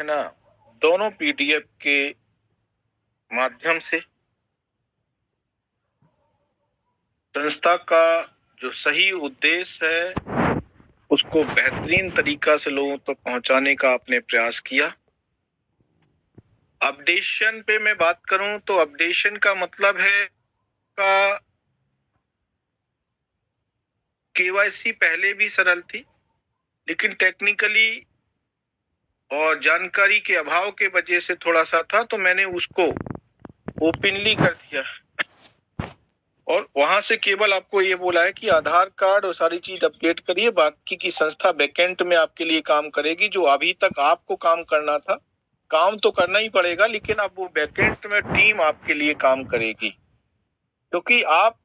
है ना, दोनों पीडीएफ के माध्यम से संस्था का जो सही उद्देश्य है उसको बेहतरीन तरीका से लोगों तक पहुंचाने का आपने प्रयास किया। अपडेशन पे मैं बात करूं तो अपडेशन का मतलब है का केवाईसी पहले भी सरल थी, लेकिन टेक्निकली और जानकारी के अभाव के वजह से थोड़ा सा था, तो मैंने उसको ओपनली कर दिया और वहां से केवल आपको ये बोला है कि आधार कार्ड और सारी चीज अपडेट करिए, बाकी की संस्था बैकएंड में आपके लिए काम करेगी। जो अभी तक आपको काम करना था, काम तो करना ही पड़ेगा, लेकिन अब वो बैकएंड में टीम आपके लिए काम करेगी, क्योंकि आप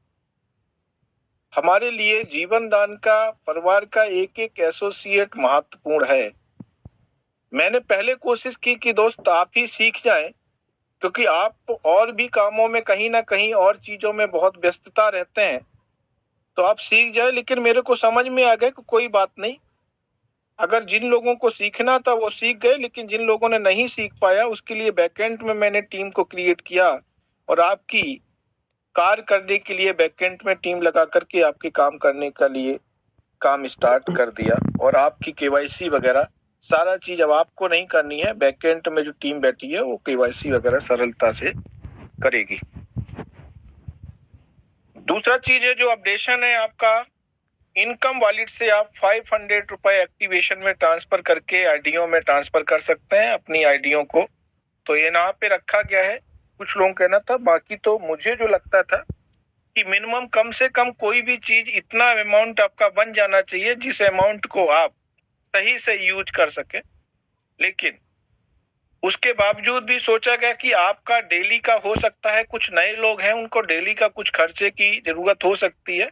हमारे लिए जीवन दान का, परिवार का एक एक एसोसिएट महत्वपूर्ण है। मैंने पहले कोशिश की कि दोस्त आप ही सीख जाएं, क्योंकि आप और भी कामों में कहीं ना कहीं और चीजों में बहुत व्यस्तता रहते हैं, तो आप सीख जाए। लेकिन मेरे को समझ में आ गया कि कोई बात नहीं, अगर जिन लोगों को सीखना था वो सीख गए, लेकिन जिन लोगों ने नहीं सीख पाया उसके लिए बैकएंड में मैंने टीम को क्रिएट किया और आपकी कार्य करने के लिए बैकएंड में टीम लगा करके आपके काम करने के लिए काम स्टार्ट कर दिया। और आपकी केवाईसी वगैरह सारा चीज अब आपको नहीं करनी है, बैकएंड में जो टीम बैठी है वो केवाईसी वगैरह सरलता से करेगी। दूसरा चीज है जो अपडेशन है आपका, इनकम वॉलेट से आप 500 रुपए एक्टिवेशन में ट्रांसफर करके आईडियो में ट्रांसफर कर सकते हैं अपनी आईडियो को। तो ये यहाँ पे रखा गया है, कुछ लोगों का कहना था। बाकी तो मुझे जो लगता था कि मिनिमम कम से कम कोई भी चीज इतना अमाउंट आपका बन जाना चाहिए जिस अमाउंट को आप सही से यूज कर सके। लेकिन उसके बावजूद भी सोचा गया कि आपका डेली का हो सकता है, कुछ नए लोग हैं उनको डेली का कुछ खर्चे की जरूरत हो सकती है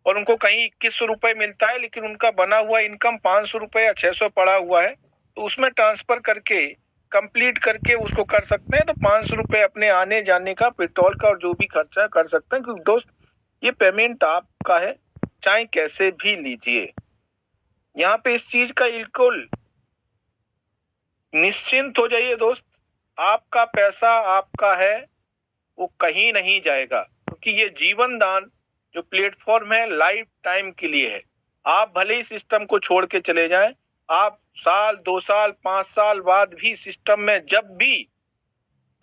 और उनको कहीं 2100 रुपए मिलता है, लेकिन उनका बना हुआ इनकम 500 रुपए या 600 पड़ा हुआ है, तो उसमें ट्रांसफर करके कंप्लीट करके उसको कर सकते हैं। तो 500 रुपए अपने आने जाने का, पेट्रोल का और जो भी खर्चा कर सकते हैं, क्योंकि दोस्त ये पेमेंट आपका है, चाहे कैसे भी लीजिए। यहाँ पे इस चीज का बिल्कुल निश्चिंत हो जाइए दोस्त, आपका पैसा आपका है, वो कहीं नहीं जाएगा, क्योंकि ये जीवन दान जो प्लेटफॉर्म है लाइफ टाइम के लिए है। आप भले ही सिस्टम को छोड़ के चले जाएं, आप साल 2 साल 5 साल बाद भी सिस्टम में जब भी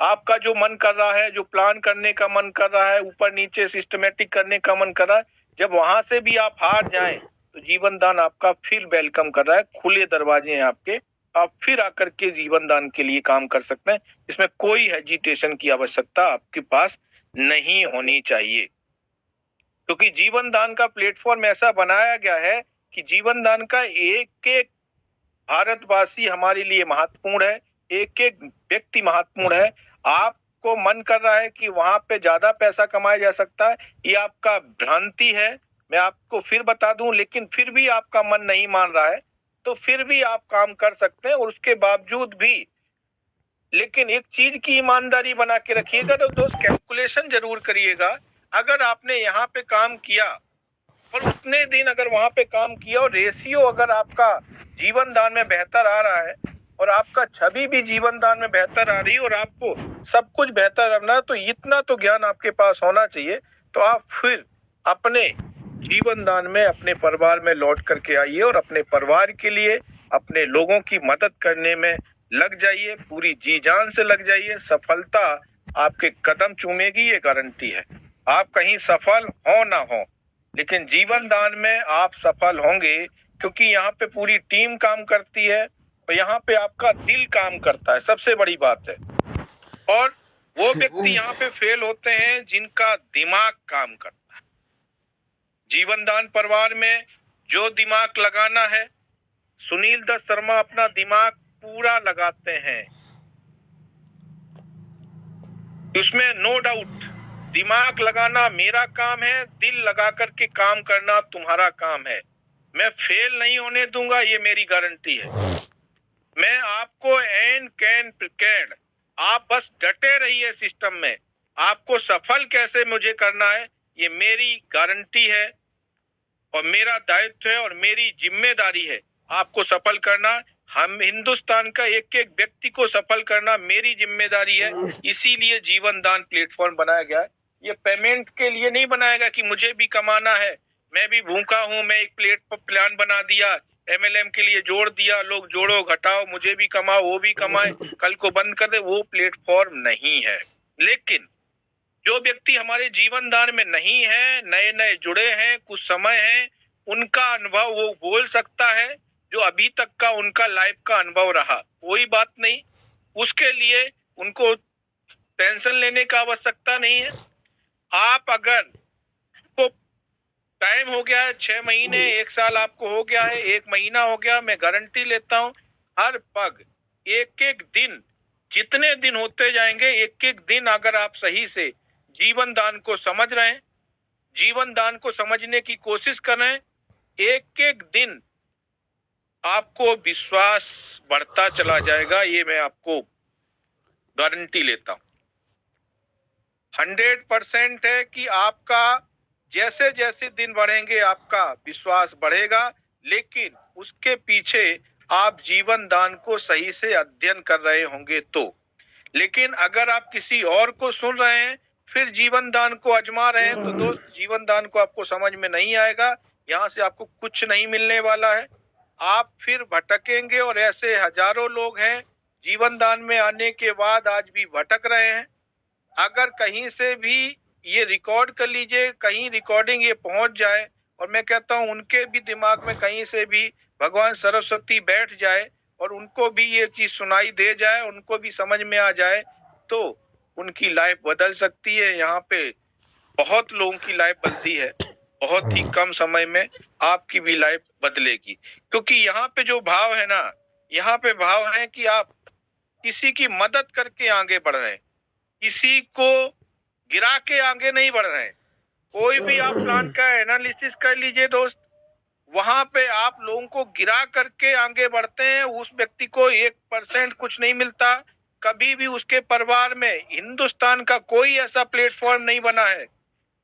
आपका जो मन कर रहा है, जो प्लान करने का मन कर रहा है, ऊपर नीचे सिस्टमेटिक करने का मन कर रहा है, जब वहां से भी आप हार जाएं तो जीवन दान आपका फिर वेलकम कर रहा है, खुले दरवाजे हैं आपके, आप फिर आकर के जीवन दान के लिए काम कर सकते हैं। इसमें कोई हेजिटेशन की आवश्यकता आपके पास नहीं होनी चाहिए, क्योंकि जीवन दान का प्लेटफॉर्म ऐसा बनाया गया है कि जीवन दान का एक एक भारतवासी हमारे लिए महत्वपूर्ण है, एक एक व्यक्ति महत्वपूर्ण है। आपको मन कर रहा है कि वहां पे ज्यादा पैसा कमाया जा सकता है, ये आपका भ्रांति है, मैं आपको फिर बता दूं। लेकिन फिर भी आपका मन नहीं मान रहा है तो फिर भी आप काम कर सकते हैं, और उसके बावजूद भी लेकिन एक चीज की ईमानदारी बना के रखिएगा। तो दोस्त कैलकुलेशन जरूर करिएगा, अगर आपने यहाँ पे काम किया और उतने दिन अगर वहां पे काम किया और रेशियो अगर आपका जीवन दान में बेहतर आ रहा है और आपका छवि भी जीवन दान में बेहतर आ रही है और आपको सब कुछ बेहतर करना है, तो इतना तो ज्ञान आपके पास होना चाहिए। तो आप फिर अपने जीवन दान में अपने परिवार में लौट करके आइए और अपने परिवार के लिए, अपने लोगों की मदद करने में लग जाइए, पूरी जी जान से लग जाइए। सफलता आपके कदम चूमेगी, ये गारंटी है। आप कहीं सफल हो ना हो, लेकिन जीवन दान में आप सफल होंगे, क्योंकि यहाँ पे पूरी टीम काम करती है और यहाँ पे आपका दिल काम करता है, सबसे बड़ी बात है। और वो व्यक्ति यहाँ पे फेल होते हैं जिनका दिमाग काम करता है। जीवन दान परिवार में जो दिमाग लगाना है, सुनील दत्त शर्मा अपना दिमाग पूरा लगाते हैं, उसमें नो डाउट। दिमाग लगाना मेरा काम है, दिल लगा करके काम करना तुम्हारा काम है। मैं फेल नहीं होने दूंगा, ये मेरी गारंटी है। मैं आपको एन कैन प्रिपेयर्ड, आप बस डटे रहिए सिस्टम में। आपको सफल कैसे मुझे करना है, ये मेरी गारंटी है और मेरा दायित्व है और मेरी जिम्मेदारी है आपको सफल करना। हम हिंदुस्तान का एक एक व्यक्ति को सफल करना मेरी जिम्मेदारी है, इसीलिए जीवन दान प्लेटफॉर्म बनाया गया है। ये पेमेंट के लिए नहीं बनाया गया कि मुझे भी कमाना है, मैं भी भूखा हूं, मैं एक प्लान बना दिया, एमएलएम के लिए जोड़ दिया, लोग जोड़ो घटाओ, मुझे भी कमाओ वो भी कमाए, कल को बंद कर दे, वो प्लेटफॉर्म नहीं है। लेकिन जो व्यक्ति हमारे जीवन दान में नहीं है, नए नए जुड़े हैं, कुछ समय है, उनका अनुभव वो बोल सकता है, जो अभी तक का उनका लाइफ का अनुभव रहा। कोई बात नहीं, उसके लिए उनको टेंशन लेने का आवश्यकता नहीं है। आप अगर को टाइम हो गया है 6 महीने, 1 साल आपको हो गया है, 1 महीना हो गया, मैं गारंटी लेता हूं हर पग, एक एक दिन, जितने दिन होते जाएंगे, एक एक दिन अगर आप सही से जीवन दान को समझ रहे हैं, जीवन दान को समझने की कोशिश कर रहे हैं, एक एक दिन आपको विश्वास बढ़ता चला जाएगा। ये मैं आपको गारंटी लेता हूं। 100% है कि आपका जैसे जैसे दिन बढ़ेंगे आपका विश्वास बढ़ेगा, लेकिन उसके पीछे आप जीवन दान को सही से अध्ययन कर रहे होंगे तो। लेकिन अगर आप किसी और को सुन रहे हैं फिर जीवन दान को आजमा रहे हैं, तो दोस्त जीवन दान को आपको समझ में नहीं आएगा, यहाँ से आपको कुछ नहीं मिलने वाला है, आप फिर भटकेंगे। और ऐसे हजारों लोग हैं जीवन दान में आने के बाद आज भी भटक रहे हैं। अगर कहीं से भी ये रिकॉर्ड कर लीजिए, कहीं रिकॉर्डिंग ये पहुंच जाए, और मैं कहता हूं उनके भी दिमाग में कहीं से भी भगवान सरस्वती बैठ जाए और उनको भी ये चीज सुनाई दे जाए, उनको भी समझ में आ जाए, तो उनकी लाइफ बदल सकती है। यहाँ पे बहुत लोगों की लाइफ बदली है, बहुत ही कम समय में आपकी भी लाइफ बदलेगी। क्योंकि यहाँ पे जो भाव है ना, यहाँ पे भाव है कि आप किसी की मदद करके आगे बढ़ रहे हैं, किसी को गिरा के आगे नहीं बढ़ रहे हैं। कोई भी आप प्लान का एनालिसिस कर लीजिए दोस्त, वहां पे आप लोगों को गिरा करके आगे बढ़ते हैं, उस व्यक्ति को 1% कुछ नहीं मिलता। कभी भी उसके परिवार में हिंदुस्तान का कोई ऐसा प्लेटफॉर्म नहीं बना है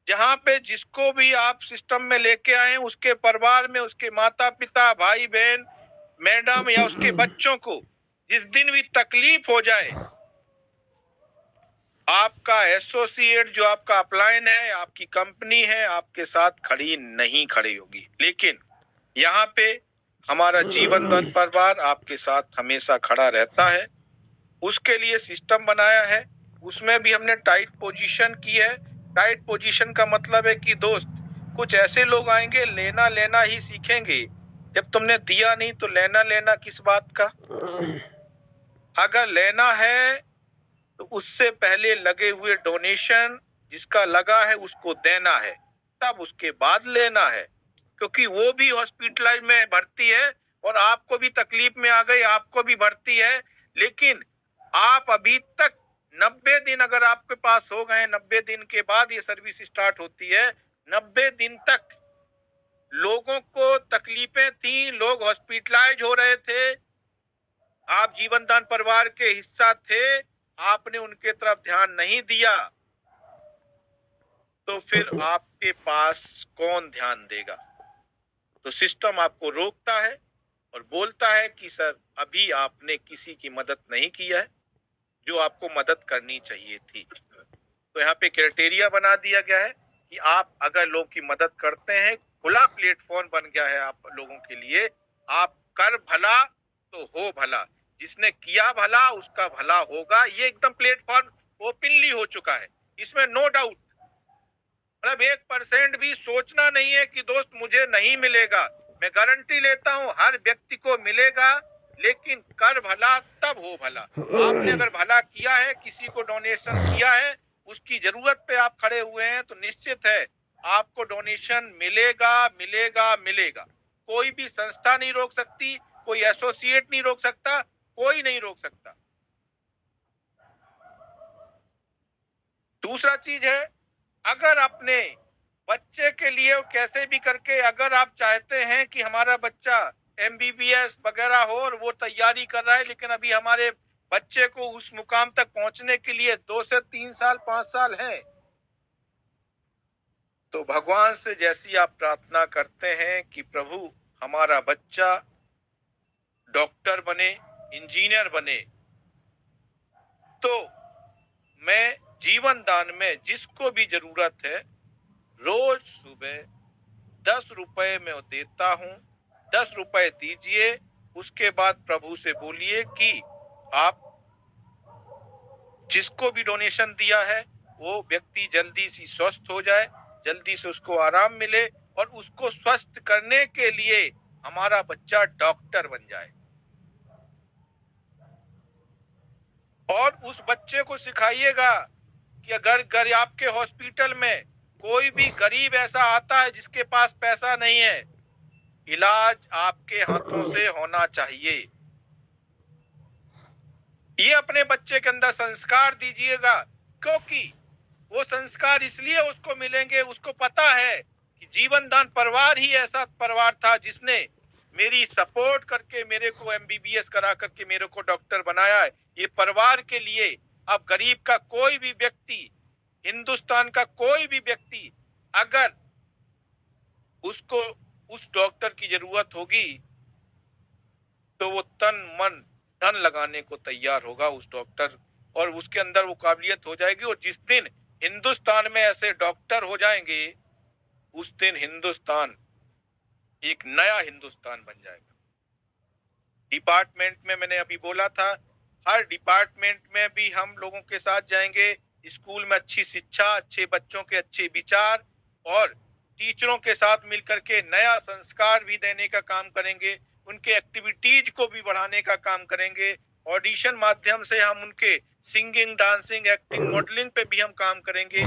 जहां पे जिसको भी आप सिस्टम में लेके आए, उसके परिवार में उसके माता पिता, भाई बहन, मैडम या उसके बच्चों को जिस दिन भी तकलीफ हो जाए, आपका एसोसिएट जो आपका अपलाइन है, आपकी कंपनी है, आपके साथ नहीं खड़ी होगी। लेकिन यहाँ पे हमारा जीवन दान परिवार आपके साथ हमेशा खड़ा रहता है। उसके लिए सिस्टम बनाया है, उसमें भी हमने टाइट पोजीशन की है। टाइट पोजीशन का मतलब है कि दोस्त कुछ ऐसे लोग आएंगे, लेना लेना ही सीखेंगे। जब तुमने दिया नहीं तो लेना लेना किस बात का। अगर लेना है तो उससे पहले लगे हुए डोनेशन जिसका लगा है उसको देना है, तब उसके बाद लेना है। क्योंकि वो भी हॉस्पिटलाइज में भर्ती है और आपको भी तकलीफ में आ गई, आपको भी भर्ती है। लेकिन आप अभी तक 90 दिन अगर आपके पास हो गए, 90 दिन के बाद ये सर्विस स्टार्ट होती है, 90 दिन तक लोगों को तकलीफें थी, लोग हॉस्पिटलाइज हो रहे थे, आप जीवन दान परिवार के हिस्सा थे, आपने उनके तरफ ध्यान नहीं दिया, तो फिर आपके पास कौन ध्यान देगा। तो सिस्टम आपको रोकता है और बोलता है कि सर अभी आपने किसी की मदद नहीं किया है जो आपको मदद करनी चाहिए थी। तो यहाँ पे क्राइटेरिया बना दिया गया है कि आप अगर लोगों की मदद करते हैं, खुला प्लेटफॉर्म बन गया है आप लोगों के लिए, आप कर भला तो हो भला, जिसने किया भला उसका भला होगा। ये एकदम प्लेटफॉर्म ओपनली हो चुका है, इसमें नो डाउट। मतलब 1% भी सोचना नहीं है कि दोस्त मुझे नहीं मिलेगा। मैं गारंटी लेता हूं हर व्यक्ति को मिलेगा, लेकिन कर भला तब हो भला। आपने अगर भला किया है, किसी को डोनेशन किया है, उसकी जरूरत पे आप खड़े हुए हैं, तो निश्चित है आपको डोनेशन मिलेगा मिलेगा मिलेगा। कोई भी संस्था नहीं रोक सकती, कोई एसोसिएट नहीं रोक सकता, कोई नहीं रोक सकता। दूसरा चीज है, अगर अपने बच्चे के लिए कैसे भी करके अगर आप चाहते हैं कि हमारा बच्चा एमबीबीएस वगैरह हो और वो तैयारी कर रहा है, लेकिन अभी हमारे बच्चे को उस मुकाम तक पहुंचने के लिए 2 से 3 साल 5 साल है, तो भगवान से जैसी आप प्रार्थना करते हैं कि प्रभु हमारा बच्चा डॉक्टर बने, इंजीनियर बने, तो मैं जीवन दान में जिसको भी जरूरत है रोज सुबह 10 रुपए मैं देता हूँ। 10 रुपए दीजिए, उसके बाद प्रभु से बोलिए कि आप जिसको भी डोनेशन दिया है वो व्यक्ति जल्दी से स्वस्थ हो जाए, जल्दी से उसको आराम मिले और उसको स्वस्थ करने के लिए हमारा बच्चा डॉक्टर बन जाए। और उस बच्चे को सिखाइएगा कि अगर आपके हॉस्पिटल में कोई भी गरीब ऐसा आता है जिसके पास पैसा नहीं है, इलाज आपके हाथों से होना चाहिए। ये अपने बच्चे के अंदर संस्कार दीजिएगा, क्योंकि वो संस्कार इसलिए उसको मिलेंगे, उसको पता है कि जीवन दान परिवार ही ऐसा परिवार था जिसने मेरी सपोर्ट करके मेरे को एमबीबीएस करा करके मेरे को डॉक्टर बनाया है। ये परिवार के लिए अब गरीब का कोई भी व्यक्ति, हिंदुस्तान का कोई भी व्यक्ति अगर उसको उस डॉक्टर की जरूरत होगी तो वो तन मन धन लगाने को तैयार होगा उस डॉक्टर, और उसके अंदर वो काबिलियत हो जाएगी। और जिस दिन हिंदुस्तान में ऐसे डॉक्टर हो जाएंगे उस दिन हिंदुस्तान एक नया हिंदुस्तान बन जाएगा। डिपार्टमेंट में मैंने अभी बोला था, हर डिपार्टमेंट में भी हम लोगों के साथ जाएंगे। स्कूल में अच्छी शिक्षा, अच्छे बच्चों के अच्छे विचार और टीचरों के साथ मिलकर के नया संस्कार भी देने का काम करेंगे। उनके एक्टिविटीज को भी बढ़ाने का काम करेंगे। ऑडिशन माध्यम से हम उनके सिंगिंग, डांसिंग, एक्टिंग, मॉडलिंग पे भी हम काम करेंगे।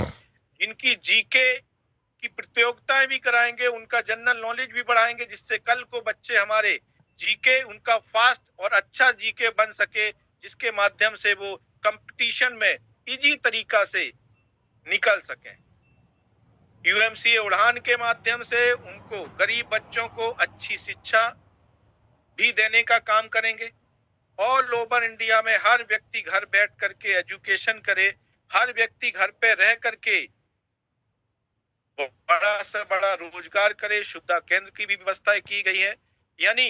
इनकी जीके की प्रतियोगिताएं भी कराएंगे, उनका जनरल नॉलेज भी बढ़ाएंगे, जिससे कल को बच्चे हमारे जीके उनका फास्ट और अच्छा जीके बन सके, जिसके माध्यम से वो कंपटीशन में इजी तरीका से निकल सकें। यूएमसीए उड़ान के माध्यम से उनको गरीब बच्चों को अच्छी शिक्षा भी देने का काम करेंगे। ऑल ओवर इंडिया में हर व्यक्ति घर बैठ करके एजुकेशन करे, हर व्यक्ति घर पे रह करके बड़ा से बड़ा रोजगार करे। सुविधा केंद्र की भी व्यवस्था की गई है। यानी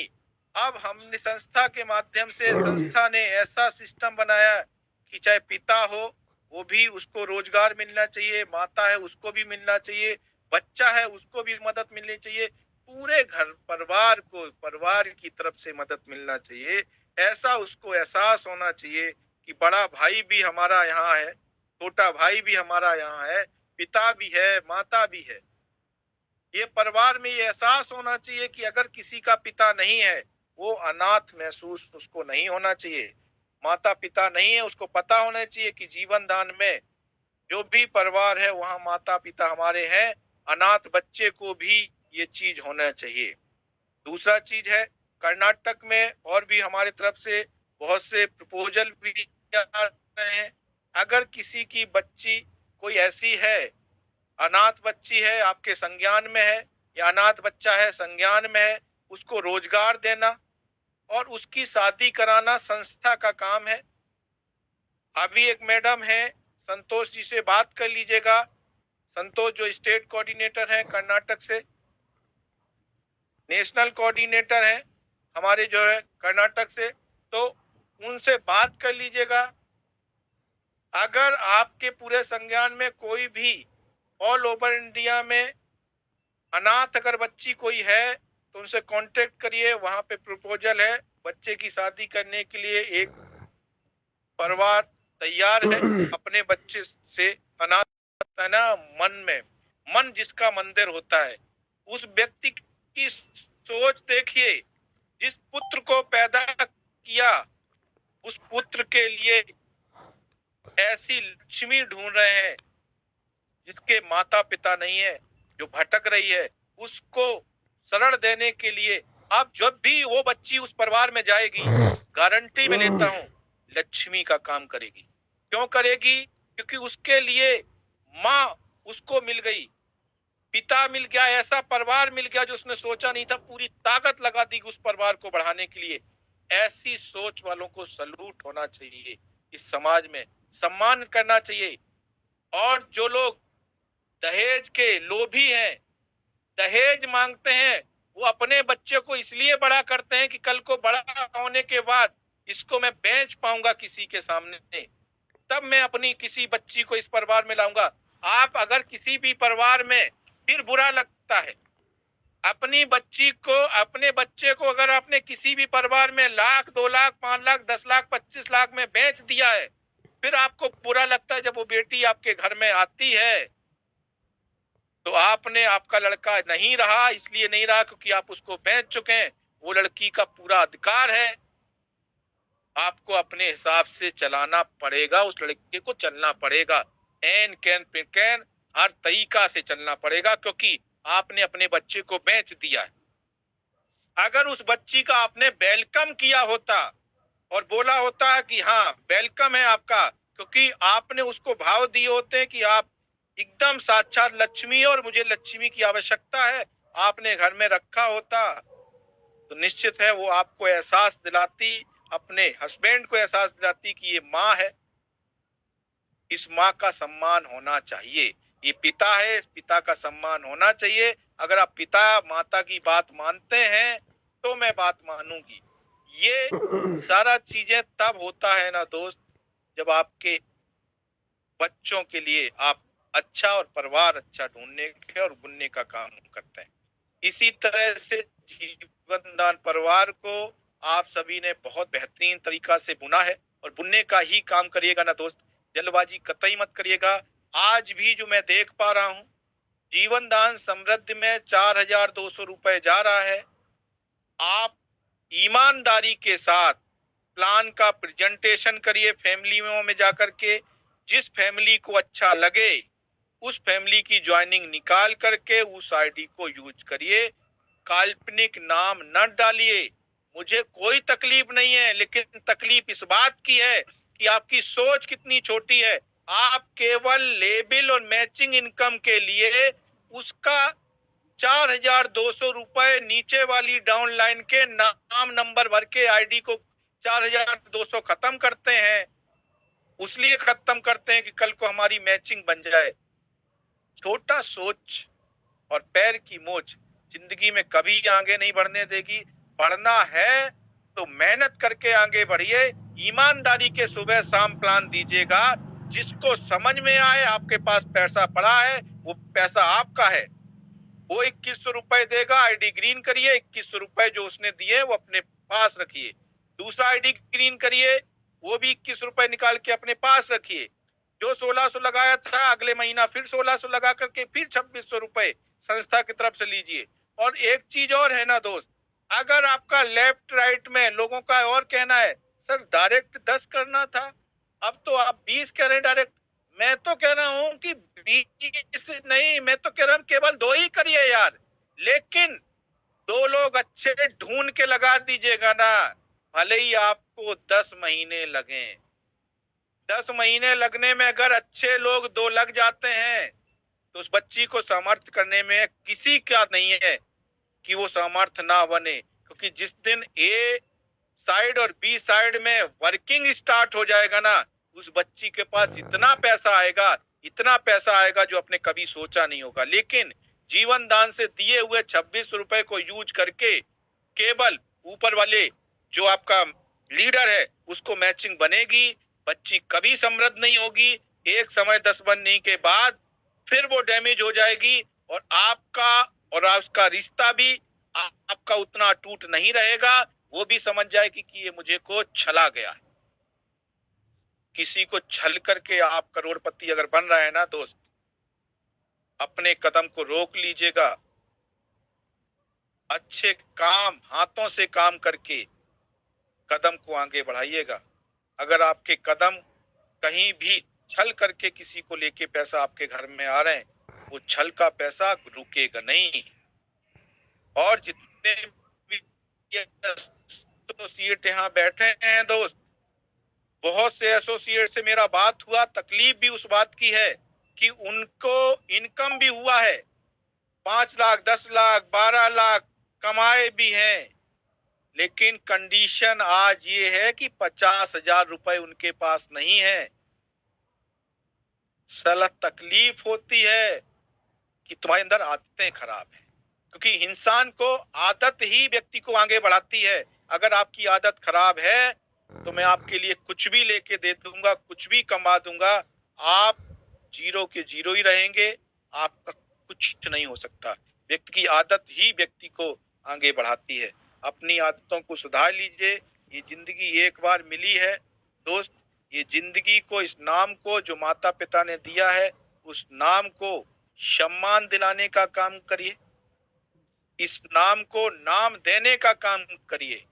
अब हमने संस्था के माध्यम से, संस्था ने ऐसा सिस्टम बनाया कि चाहे पिता हो वो भी उसको रोजगार मिलना चाहिए, माता है उसको भी मिलना चाहिए, बच्चा है उसको भी मदद मिलनी चाहिए, पूरे घर परिवार को परिवार की तरफ से मदद मिलना चाहिए। ऐसा उसको एहसास होना चाहिए कि बड़ा भाई भी हमारा यहाँ है, छोटा भाई भी हमारा यहाँ है, पिता भी है, माता भी है। ये परिवार में ये एहसास होना चाहिए कि अगर किसी का पिता नहीं है वो अनाथ महसूस उसको नहीं होना चाहिए। माता पिता नहीं है उसको पता होना चाहिए कि जीवन दान में जो भी परिवार है वहां माता पिता हमारे हैं। अनाथ बच्चे को भी ये चीज होना चाहिए। दूसरा चीज है, कर्नाटक में और भी हमारे तरफ से बहुत से प्रपोजल भी आ रहे हैं। अगर किसी की बच्ची कोई ऐसी है, अनाथ बच्ची है, आपके संज्ञान में है, या अनाथ बच्चा है संज्ञान में है, उसको रोजगार देना और उसकी शादी कराना संस्था का काम है। अभी एक मैडम है, संतोष जी से बात कर लीजिएगा। संतोष जो स्टेट कोऑर्डिनेटर है कर्नाटक से, नेशनल कोऑर्डिनेटर है हमारे जो है कर्नाटक से, तो उनसे बात कर लीजिएगा। अगर आपके पूरे संज्ञान में कोई भी ऑल ओवर इंडिया में अनाथ अगर बच्ची कोई है तो उनसे कांटेक्ट करिए। वहां पे प्रपोजल है, बच्चे की शादी करने के लिए एक परिवार तैयार है अपने बच्चे से। अनाथ है ना, मन जिसका मंदिर होता है, उस व्यक्ति की सोच देखिए। जिस पुत्र को पैदा किया उस पुत्र के लिए ऐसी लक्ष्मी ढूंढ रहे हैं जिसके माता पिता नहीं है, जो भटक रही है, उसको शरण देने के लिए आप जब भी वो बच्ची उस परिवार में जाएगी, गारंटी में लेता हूं लक्ष्मी का काम करेगी। क्यों करेगी? क्योंकि उसके लिए माँ उसको मिल गई, पिता मिल गया, ऐसा परिवार मिल गया जो उसने सोचा नहीं था। पूरी ताकत लगा दी उस परिवार को बढ़ाने के लिए। ऐसी सोच वालों को सल्यूट होना चाहिए, इस समाज में सम्मान करना चाहिए। और जो लोग दहेज के लोभी हैं, दहेज मांगते हैं, वो अपने बच्चे को इसलिए बड़ा करते हैं कि कल को बड़ा होने के बाद इसको मैं बेच पाऊंगा किसी के सामने, तब मैं अपनी किसी बच्ची को इस परिवार में लाऊंगा। आप अगर किसी भी परिवार में, फिर बुरा लगता है, अपनी बच्ची को, अपने बच्चे को अगर आपने किसी भी परिवार में 1,00,000, 2,00,000, 5,00,000, 10,00,000, 25,00,000 में बेच दिया है, फिर आपको बुरा लगता है जब वो बेटी आपके घर में आती है। तो आपने, आपका लड़का नहीं रहा, इसलिए नहीं रहा क्योंकि आप उसको बेच चुके हैं। वो लड़की का पूरा अधिकार है, आपको अपने हिसाब से चलाना पड़ेगा, उस लड़के को चलना पड़ेगा, एन कैन पे कैन, हर तरीका से चलना पड़ेगा, क्योंकि आपने अपने बच्चे को बेच दिया है। अगर उस बच्ची का आपने वेलकम किया होता और बोला होता कि हाँ वेलकम है आपका, क्योंकि आपने उसको भाव दिए होते हैं कि आप एकदम साक्षात लक्ष्मी है और मुझे लक्ष्मी की आवश्यकता है, आपने घर में रखा होता, तो निश्चित है वो आपको एहसास दिलाती, अपने हस्बैंड को एहसास दिलाती कि ये माँ है, इस माँ का सम्मान होना चाहिए। ये पिता है, इस पिता का सम्मान होना चाहिए। अगर आप पिता माता की बात मानते हैं तो मैं बात मानूंगी। ये सारा चीजें तब होता है ना दोस्त, जब आपके बच्चों के लिए आप अच्छा और परिवार अच्छा ढूंढने के और बुनने का काम करते हैं। इसी तरह से जीवन दान परिवार को आप सभी ने बहुत बेहतरीन तरीका से बुना है, और बुनने का ही काम करिएगा ना दोस्त, जल्दबाजी कतई मत करिएगा। आज भी जो मैं देख पा रहा हूँ, जीवन दान समृद्धि में 4,200 रुपए जा रहा है। आप ईमानदारी के साथ प्लान का प्रेजेंटेशन करिए फैमिलियों में जाकर के, जिस फैमिली को अच्छा लगे उस फैमिली की ज्वाइनिंग निकाल करके उस आईडी को यूज करिए। काल्पनिक नाम न डालिए। मुझे कोई तकलीफ नहीं है, लेकिन तकलीफ इस बात की है कि आपकी सोच कितनी छोटी है। आप केवल लेबल और मैचिंग इनकम के लिए उसका 4,200 रुपए नीचे वाली डाउन लाइन के नाम नंबर भर के आईडी को 4,200 खत्म करते हैं। उसलिए खत्म करते हैं कि कल को हमारी मैचिंग बन जाए। छोटा सोच और पैर की मोच जिंदगी में कभी आगे नहीं बढ़ने देगी। बढ़ना है तो मेहनत करके आगे बढ़िए। ईमानदारी के सुबह शाम प्लान दीजिएगा। जिसको समझ में आए, आपके पास पैसा पड़ा है, वो पैसा आपका है, वो 2100 रुपए देगा, आईडी ग्रीन करिए। 2100 रुपए जो उसने दिए वो अपने पास रखिए। दूसरा आईडी ग्रीन करिए, वो भी 21 रुपए निकाल के अपने पास रखिए। जो 1600 लगाया था, अगले महीना फिर 1600 लगा करके फिर 2600 रुपए संस्था की तरफ से लीजिए। और एक चीज और है ना दोस्त, अगर आपका लेफ्ट राइट में लोगों का और कहना है सर डायरेक्ट 10 करना था, अब तो आप 20 कह रहे हैं डायरेक्ट, मैं तो कह रहा हूं कि 20 नहीं, मैं तो कह रहा हूं केवल 2 ही करिए यार। लेकिन 2 लोग अच्छे ढूंढ के लगा दीजिएगा ना, भले ही आपको 10 महीने लगे। 10 महीने लगने में अगर अच्छे लोग 2 लग जाते हैं तो उस बच्ची को समर्थ करने में किसी का नहीं है कि वो समर्थ ना बने। क्योंकि जिस दिन ए साइड और बी साइड में वर्किंग स्टार्ट हो जाएगा ना, उस बच्ची के पास इतना पैसा आएगा, इतना पैसा आएगा जो आपने कभी सोचा नहीं होगा। लेकिन जीवन दान से दिए हुए 26 रुपए को यूज करके केवल ऊपर वाले जो आपका लीडर है उसको मैचिंग बनेगी, बच्ची कभी समृद्ध नहीं होगी। एक समय 10 बनने के बाद फिर वो डैमेज हो जाएगी, और आपका और उसका रिश्ता भी आपका उतना टूट नहीं रहेगा। वो भी समझ जाएगी कि ये मुझे को छला गया है। किसी को छल करके आप करोड़पति अगर बन रहा है ना दोस्त, अपने कदम को रोक लीजिएगा। अच्छे काम, हाथों से काम करके कदम को आगे बढ़ाइएगा। अगर आपके कदम कहीं भी छल करके किसी को लेके पैसा आपके घर में आ रहे हैं, वो छल का पैसा रुकेगा नहीं। और जितने भी एसोसिएट यहाँ बैठे हैं दोस्त, बहुत से एसोसिएट से मेरा बात हुआ, तकलीफ भी उस बात की है कि उनको इनकम भी हुआ है, 5 लाख, 10 लाख, 12 लाख कमाए भी हैं, लेकिन कंडीशन आज ये है कि 50,000 रुपए उनके पास नहीं है। साला तकलीफ होती है कि तुम्हारे अंदर आदतें खराब है, क्योंकि इंसान को आदत ही व्यक्ति को आगे बढ़ाती है। अगर आपकी आदत खराब है तो मैं आपके लिए कुछ भी लेके दे दूंगा, कुछ भी कमा दूंगा, आप जीरो के जीरो ही रहेंगे, आपका कुछ नहीं हो सकता। व्यक्ति की आदत ही व्यक्ति को आगे बढ़ाती है। अपनी आदतों को सुधार लीजिए। ये जिंदगी एक बार मिली है दोस्त। ये जिंदगी को, इस नाम को जो माता पिता ने दिया है, उस नाम को सम्मान दिलाने का काम करिए। इस नाम को नाम देने का काम करिए।